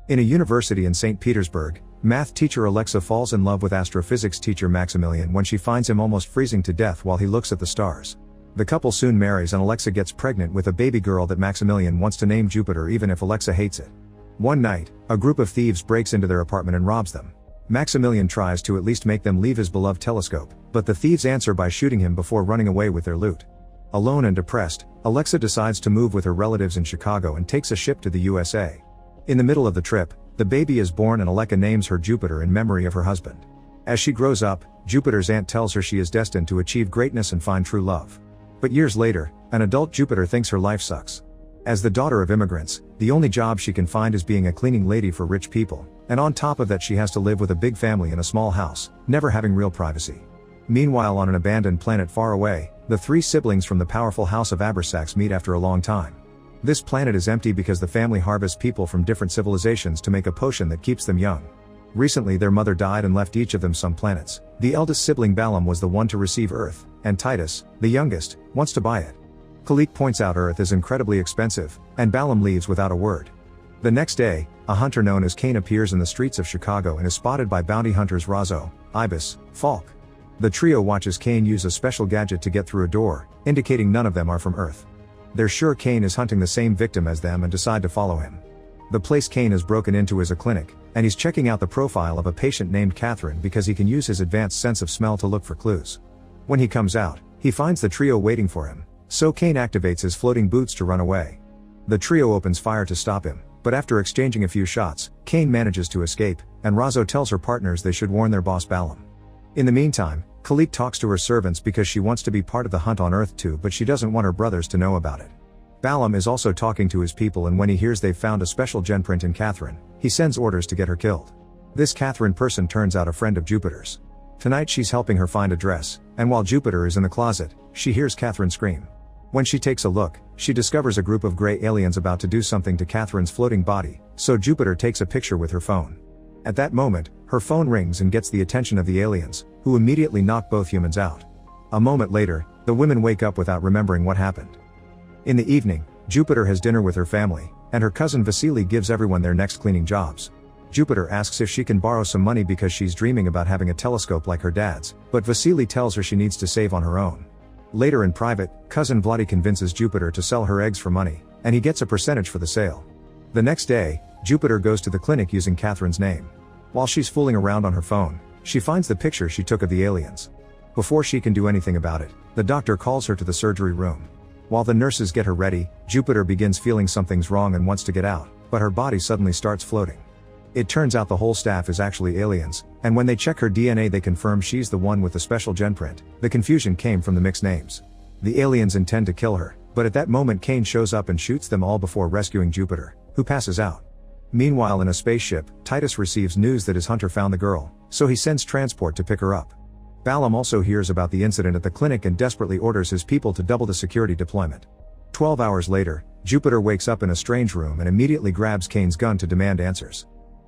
In a university in St. Petersburg, math teacher Alexa falls in love with astrophysics teacher Maximilian when she finds him almost freezing to death while he looks at the stars. The couple soon marries and Alexa gets pregnant with a baby girl that Maximilian wants to name Jupiter even if Alexa hates it. One night, a group of thieves breaks into their apartment and robs them. Maximilian tries to at least make them leave his beloved telescope, but the thieves answer by shooting him before running away with their loot. Alone and depressed, Alexa decides to move with her relatives in Chicago and takes a ship to the USA. In the middle of the trip, the baby is born and Alexa names her Jupiter in memory of her husband. As she grows up, Jupiter's aunt tells her she is destined to achieve greatness and find true love. But years later, an adult Jupiter thinks her life sucks. As the daughter of immigrants, the only job she can find is being a cleaning lady for rich people, and on top of that she has to live with a big family in a small house, never having real privacy. Meanwhile, on an abandoned planet far away, the three siblings from the powerful house of Abrasax meet after a long time. This planet is empty because the family harvests people from different civilizations to make a potion that keeps them young. Recently their mother died and left each of them some planets. The eldest sibling Balaam was the one to receive Earth, and Titus, the youngest, wants to buy it. Kalik points out Earth is incredibly expensive, and Balaam leaves without a word. The next day, a hunter known as Cain appears in the streets of Chicago and is spotted by bounty hunters Razzo, Ibis, Falk. The trio watches Cain use a special gadget to get through a door, indicating none of them are from Earth. They're sure Cain is hunting the same victim as them and decide to follow him. The place Cain has broken into is a clinic, and he's checking out the profile of a patient named Catherine because he can use his advanced sense of smell to look for clues. When he comes out, he finds the trio waiting for him, so Cain activates his floating boots to run away. The trio opens fire to stop him, but after exchanging a few shots, Cain manages to escape, and Razzo tells her partners they should warn their boss Balaam. In the meantime, Kalik talks to her servants because she wants to be part of the hunt on Earth too, but she doesn't want her brothers to know about it. Balaam is also talking to his people, and when he hears they've found a special genprint in Catherine, he sends orders to get her killed. This Catherine person turns out a friend of Jupiter's. Tonight she's helping her find a dress, and while Jupiter is in the closet, she hears Catherine scream. When she takes a look, she discovers a group of gray aliens about to do something to Catherine's floating body, so Jupiter takes a picture with her phone. At that moment, her phone rings and gets the attention of the aliens, who immediately knock both humans out. A moment later, the women wake up without remembering what happened. In the evening, Jupiter has dinner with her family, and her cousin Vasily gives everyone their next cleaning jobs. Jupiter asks if she can borrow some money because she's dreaming about having a telescope like her dad's, but Vasily tells her she needs to save on her own. Later in private, cousin Vladi convinces Jupiter to sell her eggs for money, and he gets a percentage for the sale. The next day, Jupiter goes to the clinic using Catherine's name. While she's fooling around on her phone, she finds the picture she took of the aliens. Before she can do anything about it, the doctor calls her to the surgery room. While the nurses get her ready, Jupiter begins feeling something's wrong and wants to get out, but her body suddenly starts floating. It turns out the whole staff is actually aliens, and when they check her DNA they confirm she's the one with the special genprint. The confusion came from the mixed names. The aliens intend to kill her, but at that moment Cain shows up and shoots them all before rescuing Jupiter, who passes out. Meanwhile, in a spaceship, Titus receives news that his hunter found the girl, so he sends transport to pick her up. Balaam also hears about the incident at the clinic and desperately orders his people to double the security deployment. 12 hours later, Jupiter wakes up in a strange room and immediately grabs Cain's gun to demand answers.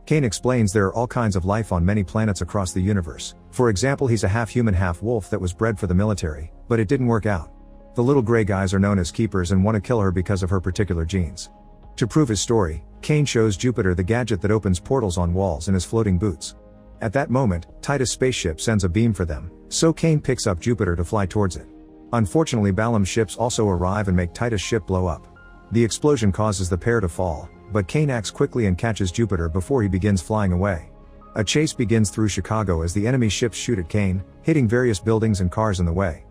Cain explains there are all kinds of life on many planets across the universe. For example, he's a half-human half-wolf that was bred for the military, but it didn't work out. The little gray guys are known as keepers and want to kill her because of her particular genes. To prove his story, Cain shows Jupiter the gadget that opens portals on walls in his floating boots. At that moment, Titus' spaceship sends a beam for them, so Cain picks up Jupiter to fly towards it. Unfortunately, Balaam's ships also arrive and make Titus' ship blow up. The explosion causes the pair to fall, but Cain acts quickly and catches Jupiter before he begins flying away. A chase begins through Chicago as the enemy ships shoot at Cain, hitting various buildings and cars in the way.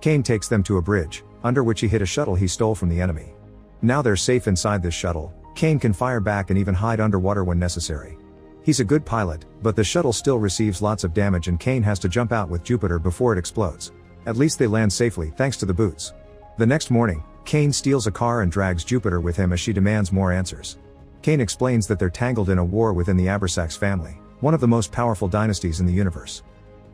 Cain takes them to a bridge, under which he hid a shuttle he stole from the enemy. Now they're safe inside this shuttle. Cain can fire back and even hide underwater when necessary. He's a good pilot, but the shuttle still receives lots of damage and Cain has to jump out with Jupiter before it explodes. At least they land safely thanks to the boots. The next morning, Cain steals a car and drags Jupiter with him as she demands more answers. Cain explains that they're tangled in a war within the Abrasax family, one of the most powerful dynasties in the universe.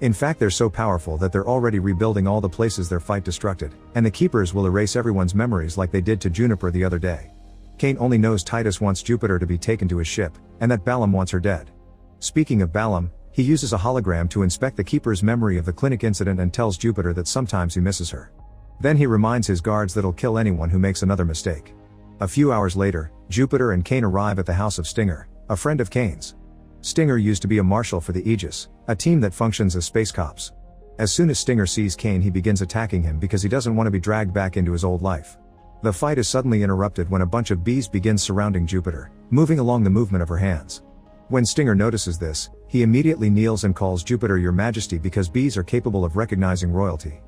In fact, they're so powerful that they're already rebuilding all the places their fight destructed, and the keepers will erase everyone's memories like they did to Juniper the other day. Cain only knows Titus wants Jupiter to be taken to his ship, and that Balaam wants her dead. Speaking of Balaam, he uses a hologram to inspect the keeper's memory of the clinic incident and tells Jupiter that sometimes he misses her. Then he reminds his guards that he'll kill anyone who makes another mistake. A few hours later, Jupiter and Cain arrive at the house of Stinger, a friend of Kane's. Stinger used to be a marshal for the Aegis, a team that functions as space cops. As soon as Stinger sees Kane, he begins attacking him because he doesn't want to be dragged back into his old life. The fight is suddenly interrupted when a bunch of bees begin surrounding Jupiter, moving along the movement of her hands. When Stinger notices this, he immediately kneels and calls Jupiter Your Majesty because bees are capable of recognizing royalty.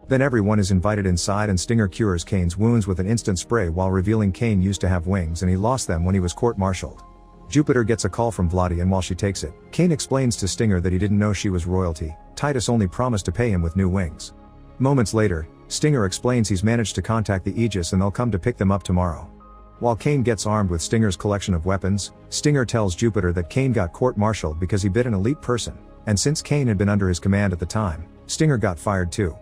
Then everyone is invited inside and Stinger cures Kane's wounds with an instant spray while revealing Kane used to have wings and he lost them when he was court-martialed. Jupiter gets a call from Vladi and while she takes it, Kane explains to Stinger that he didn't know she was royalty. Titus only promised to pay him with new wings. Moments later, Stinger explains he's managed to contact the Aegis and they'll come to pick them up tomorrow. While Kane gets armed with Stinger's collection of weapons, Stinger tells Jupiter that Kane got court-martialed because he bit an elite person, and since Kane had been under his command at the time, Stinger got fired too.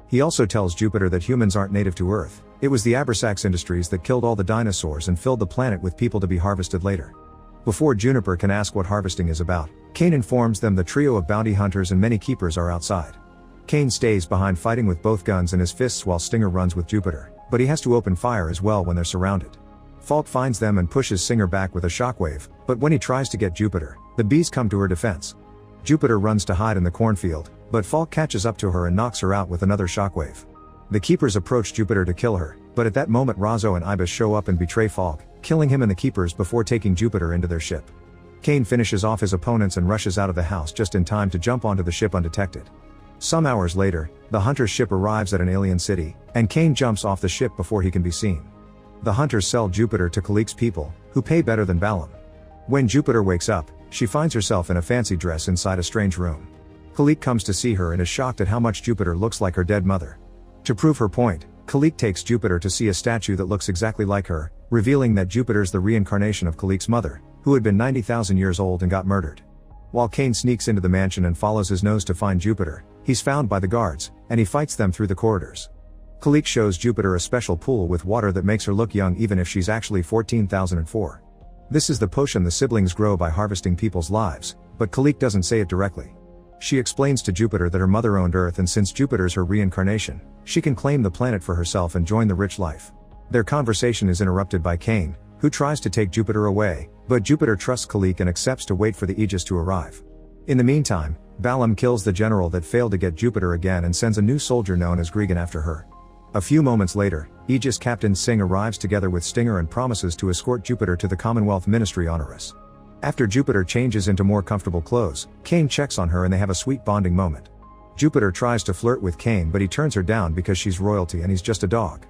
He also tells Jupiter that humans aren't native to Earth, it was the Abrasax Industries that killed all the dinosaurs and filled the planet with people to be harvested later. Before Juniper can ask what harvesting is about, Kane informs them the trio of bounty hunters and many keepers are outside. Kane stays behind fighting with both guns in his fists while Stinger runs with Jupiter, but he has to open fire as well when they're surrounded. Falk finds them and pushes Stinger back with a shockwave, but when he tries to get Jupiter, the bees come to her defense. Jupiter runs to hide in the cornfield, but Falk catches up to her and knocks her out with another shockwave. The keepers approach Jupiter to kill her, but at that moment Razo and Ibis show up and betray Falk, killing him and the keepers before taking Jupiter into their ship. Kane finishes off his opponents and rushes out of the house just in time to jump onto the ship undetected. Some hours later, the hunter's ship arrives at an alien city, and Kane jumps off the ship before he can be seen. The hunters sell Jupiter to Kalik's people, who pay better than Balam. When Jupiter wakes up, she finds herself in a fancy dress inside a strange room. Kalik comes to see her and is shocked at how much Jupiter looks like her dead mother. To prove her point, Kalik takes Jupiter to see a statue that looks exactly like her, revealing that Jupiter's the reincarnation of Kalik's mother, who had been 90,000 years old and got murdered. While Kane sneaks into the mansion and follows his nose to find Jupiter, he's found by the guards, and he fights them through the corridors. Kalik shows Jupiter a special pool with water that makes her look young even if she's actually 14,004. This is the potion the siblings grow by harvesting people's lives, but Kalik doesn't say it directly. She explains to Jupiter that her mother owned Earth and since Jupiter's her reincarnation, she can claim the planet for herself and join the rich life. Their conversation is interrupted by Kane, who tries to take Jupiter away, but Jupiter trusts Kalik and accepts to wait for the Aegis to arrive. In the meantime, Balam kills the general that failed to get Jupiter again and sends a new soldier known as Gregan after her. A few moments later, Aegis Captain Singh arrives together with Stinger and promises to escort Jupiter to the Commonwealth Ministry Honoris. After Jupiter changes into more comfortable clothes, Kane checks on her and they have a sweet bonding moment. Jupiter tries to flirt with Kane but he turns her down because she's royalty and he's just a dog.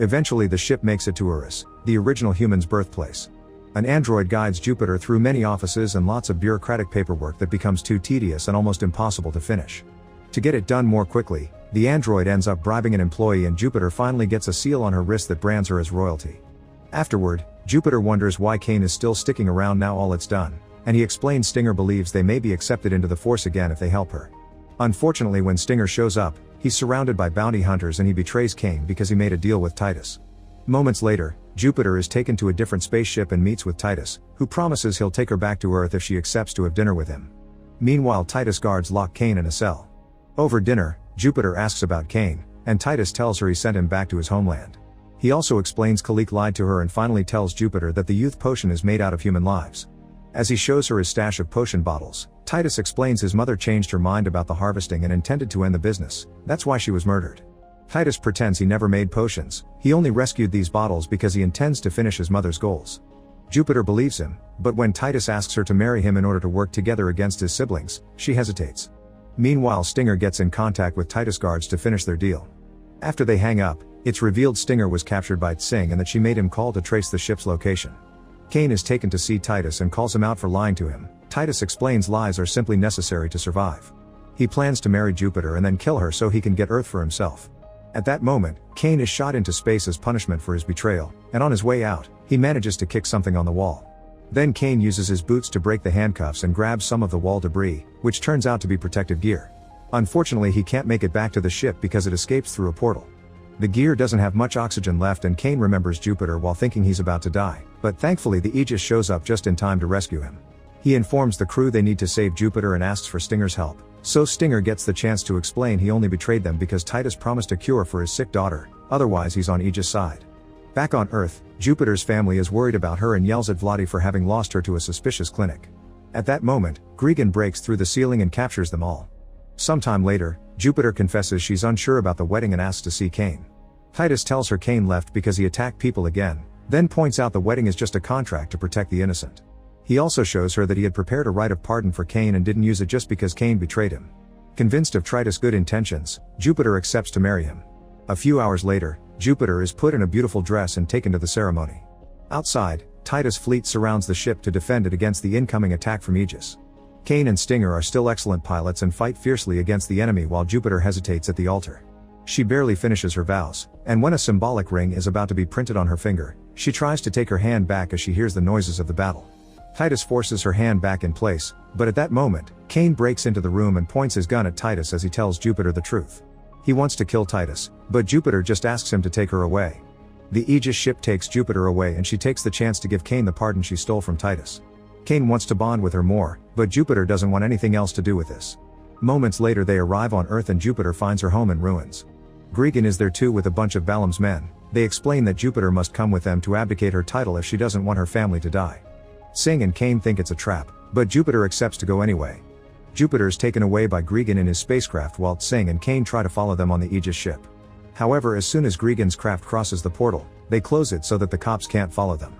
Eventually the ship makes it to Urus, the original human's birthplace. An android guides Jupiter through many offices and lots of bureaucratic paperwork that becomes too tedious and almost impossible to finish. To get it done more quickly, the android ends up bribing an employee and Jupiter finally gets a seal on her wrist that brands her as royalty. Afterward, Jupiter wonders why Kane is still sticking around now all it's done, and he explains Stinger believes they may be accepted into the Force again if they help her. Unfortunately when Stinger shows up, he's surrounded by bounty hunters and he betrays Kane because he made a deal with Titus. Moments later, Jupiter is taken to a different spaceship and meets with Titus, who promises he'll take her back to Earth if she accepts to have dinner with him. Meanwhile Titus guards lock Kane in a cell. Over dinner, Jupiter asks about Kane, and Titus tells her he sent him back to his homeland. He also explains Kalik lied to her and finally tells Jupiter that the youth potion is made out of human lives. As he shows her his stash of potion bottles, Titus explains his mother changed her mind about the harvesting and intended to end the business, that's why she was murdered. Titus pretends he never made potions, he only rescued these bottles because he intends to finish his mother's goals. Jupiter believes him, but when Titus asks her to marry him in order to work together against his siblings, she hesitates. Meanwhile Stinger gets in contact with Titus guards to finish their deal. After they hang up, it's revealed Stinger was captured by Tsing and that she made him call to trace the ship's location. Kane is taken to see Titus and calls him out for lying to him. Titus explains lies are simply necessary to survive. He plans to marry Jupiter and then kill her so he can get Earth for himself. At that moment, Kane is shot into space as punishment for his betrayal, and on his way out, he manages to kick something on the wall. Then Kane uses his boots to break the handcuffs and grabs some of the wall debris, which turns out to be protective gear. Unfortunately he can't make it back to the ship because it escapes through a portal. The gear doesn't have much oxygen left and Kane remembers Jupiter while thinking he's about to die, but thankfully the Aegis shows up just in time to rescue him. He informs the crew they need to save Jupiter and asks for Stinger's help, so Stinger gets the chance to explain he only betrayed them because Titus promised a cure for his sick daughter, otherwise he's on Aegis' side. Back on Earth, Jupiter's family is worried about her and yells at Vladi for having lost her to a suspicious clinic. At that moment, Gregan breaks through the ceiling and captures them all. Sometime later, Jupiter confesses she's unsure about the wedding and asks to see Cain. Titus tells her Cain left because he attacked people again, then points out the wedding is just a contract to protect the innocent. He also shows her that he had prepared a rite of pardon for Cain and didn't use it just because Cain betrayed him. Convinced of Titus' good intentions, Jupiter accepts to marry him. A few hours later, Jupiter is put in a beautiful dress and taken to the ceremony. Outside, Titus' fleet surrounds the ship to defend it against the incoming attack from Aegis. Cain and Stinger are still excellent pilots and fight fiercely against the enemy while Jupiter hesitates at the altar. She barely finishes her vows, and when a symbolic ring is about to be printed on her finger, she tries to take her hand back as she hears the noises of the battle. Titus forces her hand back in place, but at that moment, Cain breaks into the room and points his gun at Titus as he tells Jupiter the truth. He wants to kill Titus, but Jupiter just asks him to take her away. The Aegis ship takes Jupiter away and she takes the chance to give Cain the pardon she stole from Titus. Cain wants to bond with her more, but Jupiter doesn't want anything else to do with this. Moments later they arrive on Earth and Jupiter finds her home in ruins. Gregan is there too with a bunch of Balaam's men. They explain that Jupiter must come with them to abdicate her title if she doesn't want her family to die. Singh and Cain think it's a trap, but Jupiter accepts to go anyway. Jupiter is taken away by Gregan in his spacecraft while Singh and Cain try to follow them on the Aegis ship. However, as soon as Gregan's craft crosses the portal, they close it so that the cops can't follow them.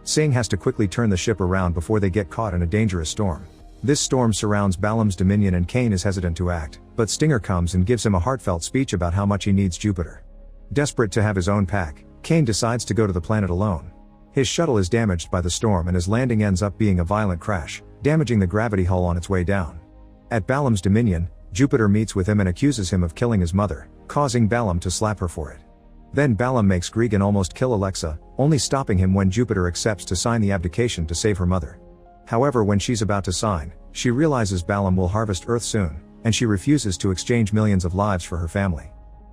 Singh has to quickly turn the ship around before they get caught in a dangerous storm. This storm surrounds Balaam's dominion and Cain is hesitant to act, but Stinger comes and gives him a heartfelt speech about how much he needs Jupiter. Desperate to have his own pack, Cain decides to go to the planet alone. His shuttle is damaged by the storm and his landing ends up being a violent crash, damaging the gravity hull on its way down. At Balaam's dominion, Jupiter meets with him and accuses him of killing his mother, causing Balaam to slap her for it. Then Balaam makes Gregan almost kill Alexa, only stopping him when Jupiter accepts to sign the abdication to save her mother. However, when she's about to sign, she realizes Balaam will harvest Earth soon, and she refuses to exchange millions of lives for her family.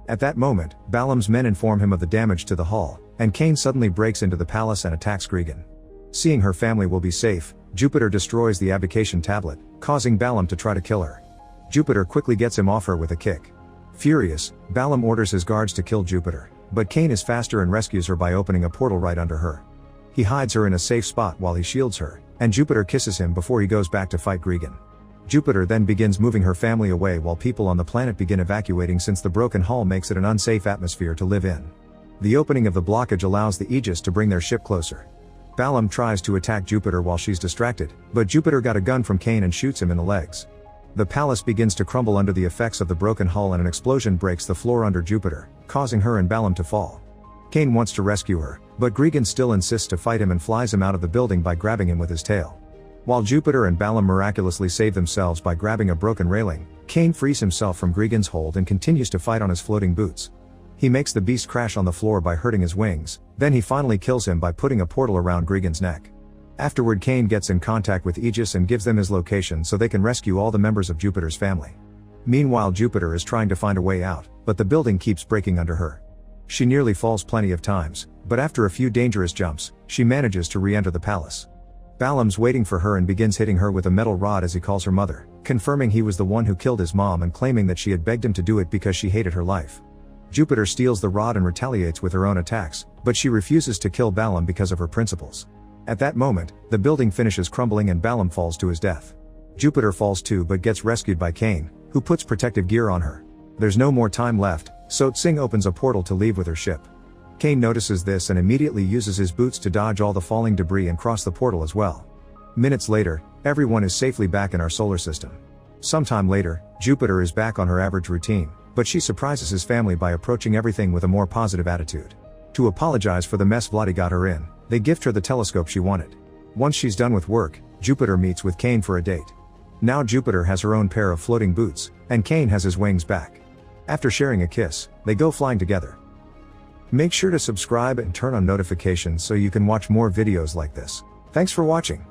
At that moment, Balaam's men inform him of the damage to the hull, and Cain suddenly breaks into the palace and attacks Gregan. Seeing her family will be safe, Jupiter destroys the abdication tablet, causing Balaam to try to kill her. Jupiter quickly gets him off her with a kick. Furious, Balaam orders his guards to kill Jupiter, but Cain is faster and rescues her by opening a portal right under her. He hides her in a safe spot while he shields her, and Jupiter kisses him before he goes back to fight Gregan. Jupiter then begins moving her family away while people on the planet begin evacuating since the broken hull makes it an unsafe atmosphere to live in. The opening of the blockage allows the Aegis to bring their ship closer. Balaam tries to attack Jupiter while she's distracted, but Jupiter got a gun from Cain and shoots him in the legs. The palace begins to crumble under the effects of the broken hull and an explosion breaks the floor under Jupiter, causing her and Balaam to fall. Cain wants to rescue her, but Gregan still insists to fight him and flies him out of the building by grabbing him with his tail. While Jupiter and Balaam miraculously save themselves by grabbing a broken railing, Cain frees himself from Gregan's hold and continues to fight on his floating boots. He makes the beast crash on the floor by hurting his wings, then he finally kills him by putting a portal around Gregan's neck. Afterward, Cain gets in contact with Aegis and gives them his location so they can rescue all the members of Jupiter's family. Meanwhile, Jupiter is trying to find a way out, but the building keeps breaking under her. She nearly falls plenty of times, but after a few dangerous jumps, she manages to re-enter the palace. Balaam's waiting for her and begins hitting her with a metal rod as he calls her mother, confirming he was the one who killed his mom and claiming that she had begged him to do it because she hated her life. Jupiter steals the rod and retaliates with her own attacks, but she refuses to kill Balaam because of her principles. At that moment, the building finishes crumbling and Balaam falls to his death. Jupiter falls too but gets rescued by Cain, who puts protective gear on her. There's no more time left, so Tsing opens a portal to leave with her ship. Cain notices this and immediately uses his boots to dodge all the falling debris and cross the portal as well. Minutes later, everyone is safely back in our solar system. Sometime later, Jupiter is back on her average routine, but she surprises his family by approaching everything with a more positive attitude. To apologize for the mess Vladi got her in, they gift her the telescope she wanted. Once she's done with work, Jupiter meets with Cain for a date. Now Jupiter has her own pair of floating boots, and Cain has his wings back. After sharing a kiss, they go flying together. Make sure to subscribe and turn on notifications so you can watch more videos like this. Thanks for watching.